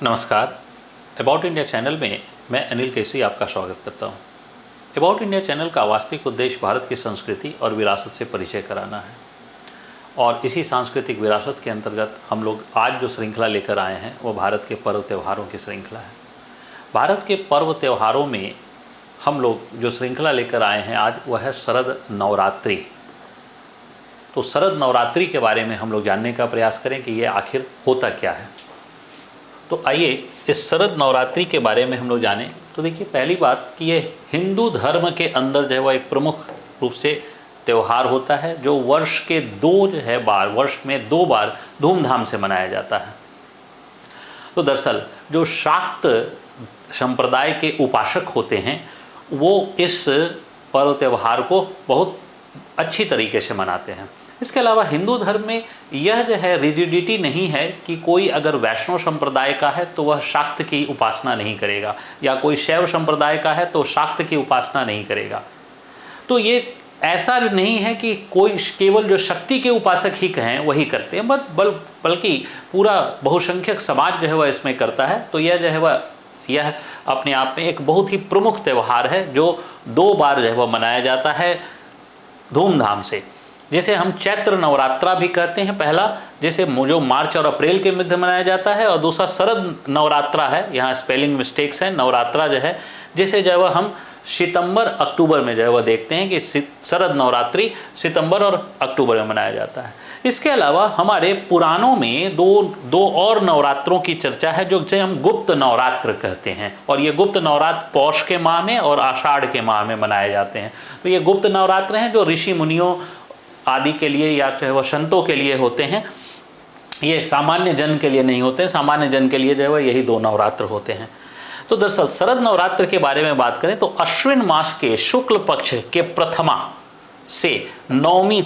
नमस्कार। About India channel में मैं अनिल केसरी आपका स्वागत करता हूं। अबाउट इंडिया चैनल का वास्तविक उद्देश्य भारत की संस्कृति और विरासत से परिचय कराना है और इसी सांस्कृतिक विरासत के अंतर्गत हम लोग आज जो श्रृंखला लेकर आए हैं वो भारत के पर्व त्योहारों की श्रृंखला है। भारत के पर्व त्योहारों में हम लोग जो श्रृंखला लेकर आए हैं आज वह है शरद नवरात्रि। तो शरद नवरात्रि के बारे में हम लोग जानने का प्रयास करें कि ये आखिर होता क्या है। तो आइए इस शरद नवरात्रि के बारे में हम लोग जानें। तो देखिए, पहली बात कि ये हिंदू धर्म के अंदर जो है वह एक प्रमुख रूप से त्यौहार होता है जो वर्ष में दो बार धूमधाम से मनाया जाता है। तो दरअसल जो शाक्त संप्रदाय के उपासक होते हैं वो इस पर्व त्यौहार को बहुत अच्छी तरीके से मनाते हैं। इसके अलावा हिंदू धर्म में यह जो है रिजिडिटी नहीं है कि कोई अगर वैष्णव संप्रदाय का है तो वह शाक्त की उपासना नहीं करेगा, या कोई शैव संप्रदाय का है तो शाक्त की उपासना नहीं करेगा। तो ये ऐसा नहीं है कि कोई केवल जो शक्ति के उपासक ही कहें वही करते हैं, बल्कि पूरा बहुसंख्यक समाज जो है वह इसमें करता है। तो यह जो है यह अपने आप में एक बहुत ही प्रमुख त्यौहार है जो दो बार जो है वह मनाया जाता है धूमधाम से, जिसे हम चैत्र नवरात्रा भी कहते हैं। पहला जैसे जो मार्च और अप्रैल के मध्य मनाया जाता है, और दूसरा शरद नवरात्रा है, यहाँ स्पेलिंग मिस्टेक्स हैं। नवरात्रा जो है जिसे जो है वह हम सितंबर अक्टूबर में जो है वह देखते हैं कि शरद नवरात्रि सितंबर और अक्टूबर में मनाया जाता है। इसके अलावा हमारे पुराणों में दो और नवरात्रों की चर्चा है जो जिसे हम गुप्त नवरात्र कहते हैं, और ये गुप्त नवरात्र पौष के माह में और आषाढ़ के माह में मनाए जाते हैं। तो ये गुप्त नवरात्र हैं जो ऋषि मुनियों आदि के लिए या चाहे वह संतों के लिए होते हैं, ये सामान्य जन के लिए नहीं होते। सामान्य जन के लिए जो है वह यही दो नवरात्र होते हैं। तो दरअसल शरद नवरात्र के बारे में बात करें तो अश्विन मास के शुक्ल पक्ष के प्रथमा से नवमी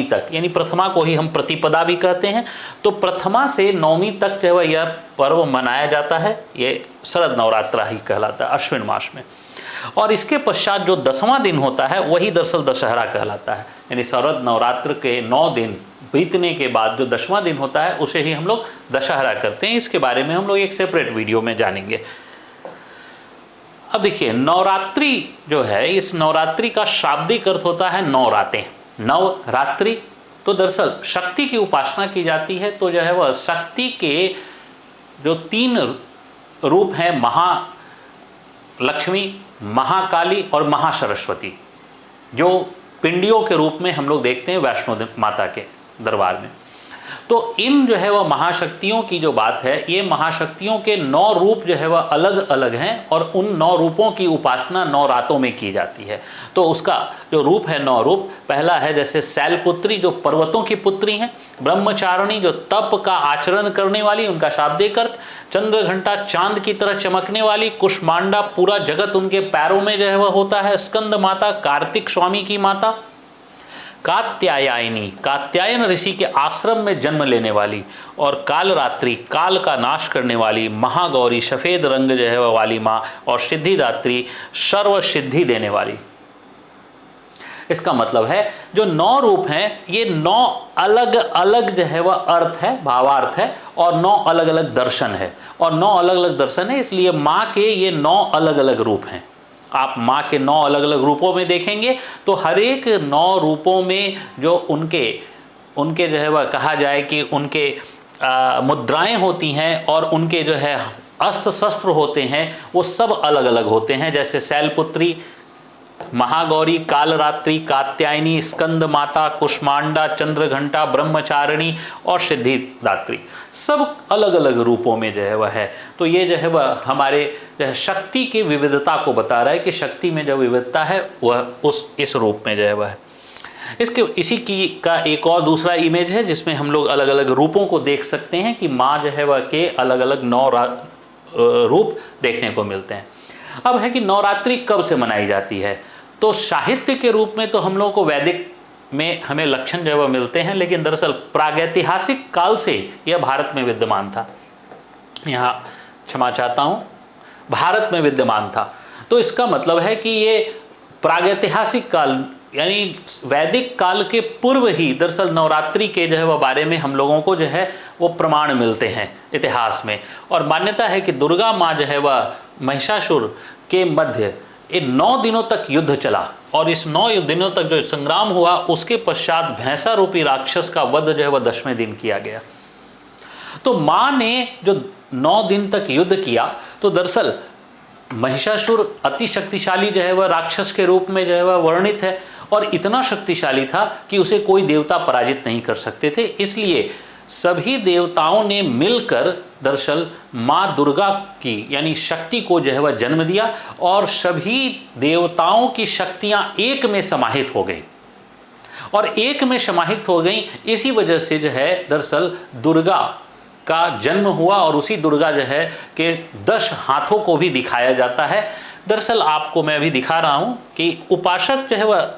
तक, यानी प्रथमा को ही हम प्रतिपदा भी कहते हैं, तो प्रथमा से नवमी तक जो है वह यह पर्व मनाया जाता है। ये शरद नवरात्रा ही कहलाता है अश्विन मास में। और इसके पश्चात जो 10वां दिन होता है वही दरअसल दशहरा कहलाता है। यानी शरद नवरात्र के 9 दिन बीतने के बाद जो 10वां दिन होता है उसे ही हम लोग दशहरा करते हैं। इसके बारे में हम लोग एक सेपरेट वीडियो में जानेंगे। अब देखिए, नवरात्रि जो है, इस नवरात्रि का शाब्दिक अर्थ होता है नौ रातें, नवरात्रि। तो दरअसल शक्ति की उपासना की जाती है। तो जो है वह शक्ति के जो 3 रूप हैं, महालक्ष्मी, महाकाली और महासरस्वती, जो पिंडियों के रूप में हम लोग देखते हैं वैष्णो माता के दरबार में। तो इन जो है वह महाशक्तियों की जो बात है, ये महाशक्तियों के 9 रूप जो है वह अलग अलग हैं और उन 9 रूपों की उपासना 9 रातों में की जाती है। तो उसका जो रूप है 9 रूप, पहला है जैसे शैलपुत्री जो पर्वतों की पुत्री हैं, ब्रह्मचारिणी जो तप का आचरण करने वाली, उनका शाब्दिक अर्थ, चंद्र घंटा चांद की तरह चमकने वाली, कुष्मांडा पूरा जगत उनके पैरों में जो है वह होता है, स्कंद माता कार्तिक स्वामी की माता, कात्यायनी कात्यायन ऋषि के आश्रम में जन्म लेने वाली, और कालरात्रि काल का नाश करने वाली, महागौरी सफेद रंग जो है वह वाली माँ, और सिद्धिदात्री सर्व सिद्धि देने वाली। इसका मतलब है जो 9 रूप हैं ये 9 अलग अलग जो है वह अर्थ है, भावार्थ है, और 9 अलग अलग दर्शन है। और 9 अलग अलग दर्शन है, इसलिए माँ के ये 9 अलग अलग रूप हैं। आप माँ के 9 अलग अलग रूपों में देखेंगे तो हर एक 9 रूपों में जो उनके जो है वह कहा जाए कि उनके मुद्राएं होती हैं और उनके जो है अस्त्र शस्त्र होते हैं वो सब अलग अलग होते हैं। जैसे शैलपुत्री, महागौरी, कालरात्रि, कात्यायनी, स्कंद माता, कुष्मांडा, चंद्रघंटा, ब्रह्मचारिणी और सिद्धिदात्री, सब अलग अलग रूपों में जो है वह है। तो ये जो है वह हमारे जो है शक्ति की विविधता को बता रहा है कि शक्ति में जो विविधता है वह इस रूप में जो है वह है। इसी की का एक और दूसरा इमेज है जिसमें हम लोग अलग अलग रूपों को देख सकते हैं कि माँ जो है वह के अलग अलग 9 रूप देखने को मिलते हैं। अब है कि नवरात्रि कब से मनाई जाती है। तो साहित्य के रूप में तो हम लोगों को वैदिक में हमें लक्षण जो है वह मिलते हैं, लेकिन दरअसल प्रागैतिहासिक काल से यह भारत में विद्यमान था। यहाँ क्षमा चाहता हूँ, भारत में विद्यमान था। तो इसका मतलब है कि ये प्रागैतिहासिक काल यानी वैदिक काल के पूर्व ही दरअसल नवरात्रि के जो है वह बारे में हम लोगों को जो है वो प्रमाण मिलते हैं इतिहास में। और मान्यता है कि दुर्गा माँ जो है वह महिषासुर के मध्य ये 9 दिनों तक युद्ध चला, और इस 9 दिनों तक जो संग्राम हुआ उसके पश्चात भैंसा रूपी राक्षस का वध जो है वह 10वें दिन किया गया। तो माँ ने जो 9 दिन तक युद्ध किया, तो दरअसल महिषासुर अति शक्तिशाली जो है वह राक्षस के रूप में जो है वह वर्णित है, और इतना शक्तिशाली था कि उसे कोई देवता पराजित नहीं कर सकते थे। इसलिए सभी देवताओं ने मिलकर दरअसल माँ दुर्गा की यानी शक्ति को जो है वह जन्म दिया, और सभी देवताओं की शक्तियाँ एक में समाहित हो गई, और एक में समाहित हो गई। इसी वजह से जो है दरअसल दुर्गा का जन्म हुआ, और उसी दुर्गा जो है के 10 हाथों को भी दिखाया जाता है। दरअसल आपको मैं अभी दिखा रहा हूँ कि उपासक जो है वह,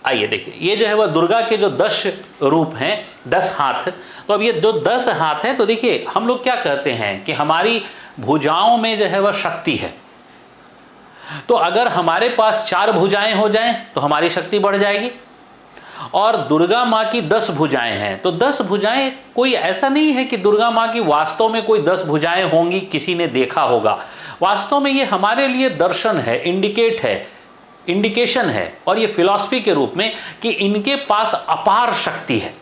आइए देखिए, ये जो है वह दुर्गा के जो 10 रूप हैं, 10 हाथ। तो अब ये जो 10 हाथ हैं, तो देखिए हम लोग क्या कहते हैं कि हमारी भुजाओं में जो है वह शक्ति है। तो अगर हमारे पास 4 भुजाएं हो जाएं तो हमारी शक्ति बढ़ जाएगी, और दुर्गा माँ की 10 भुजाएं हैं। तो 10 भुजाएं, कोई ऐसा नहीं है कि दुर्गा माँ की वास्तव में कोई 10 भुजाएं होंगी, किसी ने देखा होगा। वास्तव में ये हमारे लिए दर्शन है, इंडिकेशन है, और ये फिलॉसफी के रूप में कि इनके पास अपार शक्ति है।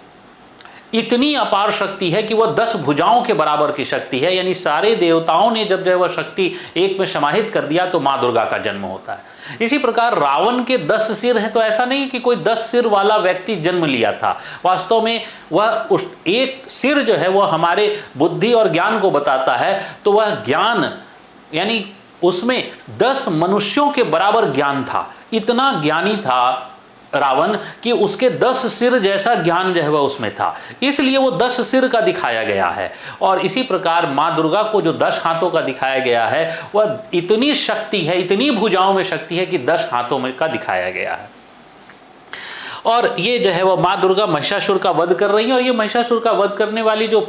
इतनी अपार शक्ति है कि वह 10 भुजाओं के बराबर की शक्ति है। यानी सारे देवताओं ने जब जो है वह शक्ति एक में समाहित कर दिया तो माँ दुर्गा का जन्म होता है। इसी प्रकार रावण के 10 सिर हैं, तो ऐसा नहीं कि कोई 10 सिर वाला व्यक्ति जन्म लिया था। वास्तव में वह उस एक सिर जो है वह हमारे बुद्धि और ज्ञान को बताता है। तो वह ज्ञान यानी उसमें 10 मनुष्यों के बराबर ज्ञान था। इतना ज्ञानी था रावण कि उसके 10 सिर जैसा ज्ञान जो है वह उसमें था, इसलिए वो 10 सिर का दिखाया गया है। और इसी प्रकार माँ दुर्गा को जो 10 हाथों का दिखाया गया है, वह इतनी शक्ति है, इतनी भुजाओं में शक्ति है कि 10 हाथों में का दिखाया गया है। और ये जो है वह माँ दुर्गा महिषासुर का वध कर रही है। और ये महिषासुर का वध करने वाली जो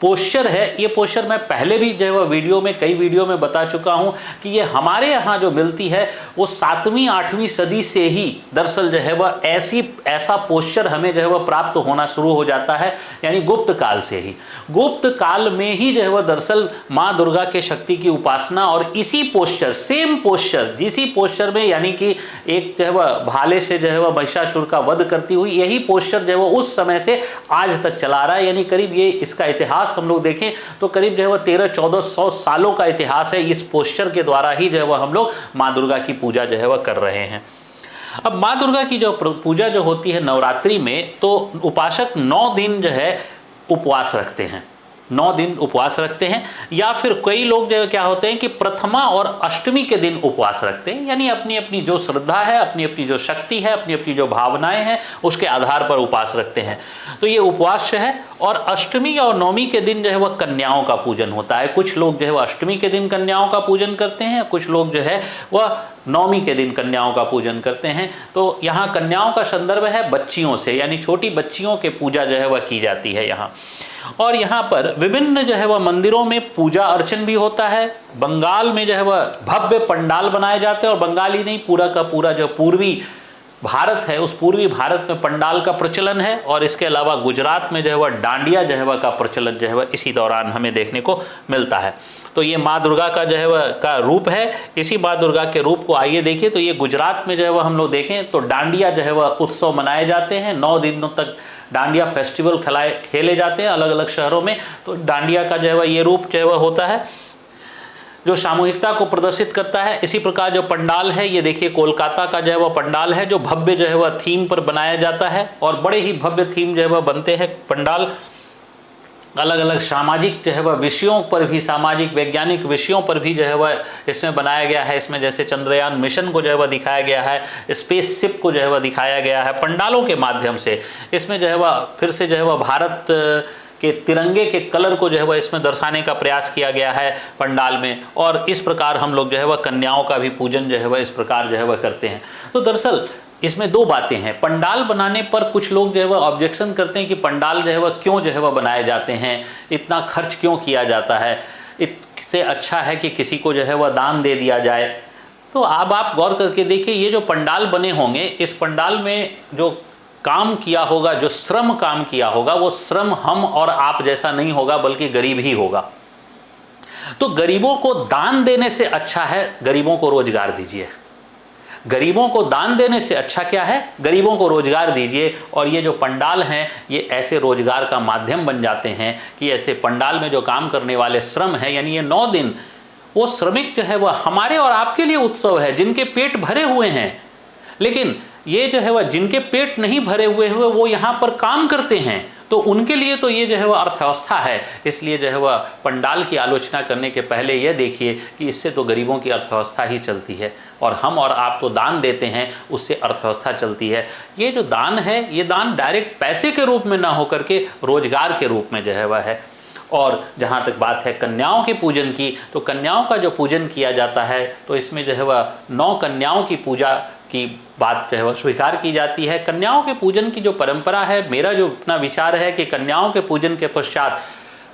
पोस्चर है, ये पोस्चर मैं पहले भी जो है वह कई वीडियो में बता चुका हूं कि ये हमारे यहाँ जो मिलती है वो 7वीं 8वीं सदी से ही दरअसल जो है वह ऐसा पोस्चर हमें जो है वह प्राप्त होना शुरू हो जाता है। यानी गुप्त काल से ही, गुप्त काल में ही जो है वह दरअसल माँ दुर्गा के शक्ति की उपासना, और इसी पोस्चर, सेम पोस्चर, जिसी पोस्चर में यानी कि एक जो है वह भाले से जो है वह महिषासुर का वध करती हुई, यही पोस्चर जो है वह उस समय से आज तक चला रहा है। यानी करीब ये इसका इतिहास हम लोग देखें तो करीब जो है वह 1300-1400 सालों का इतिहास है। इस पोस्चर के द्वारा ही जो है वह हम लोग माँ दुर्गा की पूजा जो है वह कर रहे हैं। अब माँ दुर्गा की जो पूजा जो होती है नवरात्रि में, तो उपासक 9 दिन जो है उपवास रखते हैं, 9 दिन उपवास रखते हैं। या फिर कई लोग जो क्या होते हैं कि प्रथमा और अष्टमी के दिन उपवास रखते हैं। यानी अपनी अपनी जो श्रद्धा है, अपनी अपनी जो शक्ति है, अपनी अपनी जो भावनाएं हैं, उसके आधार पर उपवास रखते हैं। तो ये उपवास है। और अष्टमी और नवमी के दिन जो है वह कन्याओं का पूजन होता है। कुछ लोग जो है वह अष्टमी के दिन कन्याओं का पूजन करते हैं, कुछ लोग जो है वह नवमी के दिन कन्याओं का पूजन करते हैं। तो यहाँ कन्याओं का संदर्भ है बच्चियों से, यानी छोटी बच्चियों के पूजा जो है वह की जाती है यहाँ। और यहाँ पर विभिन्न जो है वह मंदिरों में पूजा अर्चन भी होता है। बंगाल में जो है वह भव्य पंडाल बनाए जाते हैं, और बंगाल ही नहीं, पूरा का पूरा जो पूर्वी भारत है, उस पूर्वी भारत में पंडाल का प्रचलन है। और इसके अलावा गुजरात में जो है वह डांडिया जो है वह का प्रचलन जो है वह इसी दौरान हमें देखने को मिलता है। तो ये माँ दुर्गा का जो है वह का रूप है। इसी माँ दुर्गा के रूप को आइए देखिए। तो ये गुजरात में जो है वह हम लोग देखें तो डांडिया जो है वह उत्सव मनाए जाते हैं। 9 दिनों तक डांडिया फेस्टिवल खेले जाते हैं अलग अलग शहरों में। तो डांडिया का जो है वह ये रूप जो है वह होता है, जो सामूहिकता को प्रदर्शित करता है। इसी प्रकार जो पंडाल है, ये देखिए कोलकाता का जो है वह पंडाल है, जो भव्य जो है वह थीम पर बनाया जाता है। और बड़े ही भव्य थीम जो है वह बनते हैं पंडाल। अलग अलग सामाजिक जो है वह विषयों पर भी, सामाजिक वैज्ञानिक विषयों पर भी जो है वह इसमें बनाया गया है। इसमें जैसे चंद्रयान मिशन को जो है वह दिखाया गया है, स्पेसशिप को जो है वह दिखाया गया है पंडालों के माध्यम से। इसमें जो है वह फिर से जो है वह भारत के तिरंगे के कलर को जो है वह इसमें दर्शाने का प्रयास किया गया है पंडाल में। और इस प्रकार हम लोग जो है वह कन्याओं का भी पूजन जो है वह इस प्रकार जो है वह करते हैं। तो दरअसल इसमें 2 बातें हैं। पंडाल बनाने पर कुछ लोग जो है वह ऑब्जेक्शन करते हैं कि पंडाल जो है वह क्यों जो है वह बनाए जाते हैं, इतना खर्च क्यों किया जाता है, इससे अच्छा है कि किसी को जो है वह दान दे दिया जाए। तो अब आप गौर करके देखिए, ये जो पंडाल बने होंगे, इस पंडाल में जो काम किया होगा, जो श्रम काम किया होगा, वो श्रम हम और आप जैसा नहीं होगा, बल्कि गरीब ही होगा। तो गरीबों को दान देने से अच्छा है गरीबों को रोजगार दीजिए। गरीबों को दान देने से अच्छा क्या है? गरीबों को रोजगार दीजिए। और ये जो पंडाल हैं, ये ऐसे रोजगार का माध्यम बन जाते हैं कि ऐसे पंडाल में जो काम करने वाले श्रम हैं, यानी ये 9 दिन वो श्रमिक जो है वह हमारे और आपके लिए उत्सव है, जिनके पेट भरे हुए हैं। लेकिन ये जो है वह जिनके पेट नहीं भरे हुए हैं वो यहाँ पर काम करते हैं, तो उनके लिए तो ये जो है वह अर्थव्यवस्था है। इसलिए जो है वह पंडाल की आलोचना करने के पहले यह देखिए कि इससे तो गरीबों की अर्थव्यवस्था ही चलती है, और हम और आप तो दान देते हैं, उससे अर्थव्यवस्था चलती है। ये जो दान है, ये दान डायरेक्ट पैसे के रूप में ना होकर के रोजगार के रूप में जो है वह है। और जहाँ तक बात है कन्याओं के पूजन की, तो कन्याओं का जो पूजन किया जाता है, तो इसमें जो है वह 9 कन्याओं की पूजा की बात जो है वह स्वीकार की जाती है। कन्याओं के पूजन की जो परंपरा है, मेरा जो अपना विचार है कि कन्याओं के पूजन के पश्चात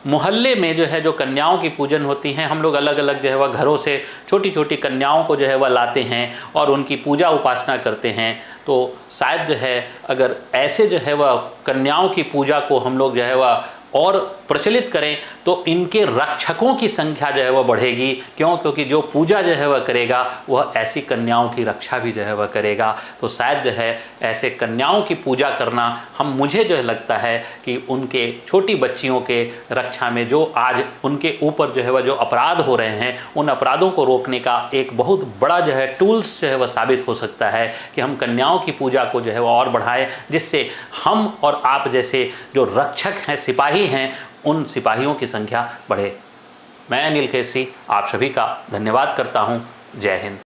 मोहल्ले में जो है जो कन्याओं की पूजन होती हैं, हम लोग अलग अलग जो है वह घरों से छोटी छोटी कन्याओं को जो है वह लाते हैं और उनकी पूजा उपासना करते हैं। तो शायद जो है अगर ऐसे जो है वह कन्याओं की पूजा को हम लोग जो है वह और प्रचलित करें, तो इनके रक्षकों की संख्या जो है वह बढ़ेगी। क्यों? क्योंकि जो पूजा जो है वह करेगा, वह ऐसी कन्याओं की रक्षा भी जो है वह करेगा। तो शायद जो है ऐसे कन्याओं की पूजा करना, मुझे जो है लगता है कि उनके छोटी बच्चियों के रक्षा में जो आज उनके ऊपर जो है वह जो अपराध हो रहे हैं, उन अपराधों को रोकने का एक बहुत बड़ा जो है टूल्स जो है वह साबित हो सकता है कि हम कन्याओं की पूजा को जो है वह और बढ़ाएं, जिससे हम और आप जैसे जो रक्षक हैं, सिपाही हैं, उन सिपाहियों की संख्या बढ़े। मैं अनिल केसरी आप सभी का धन्यवाद करता हूं। जय हिंद।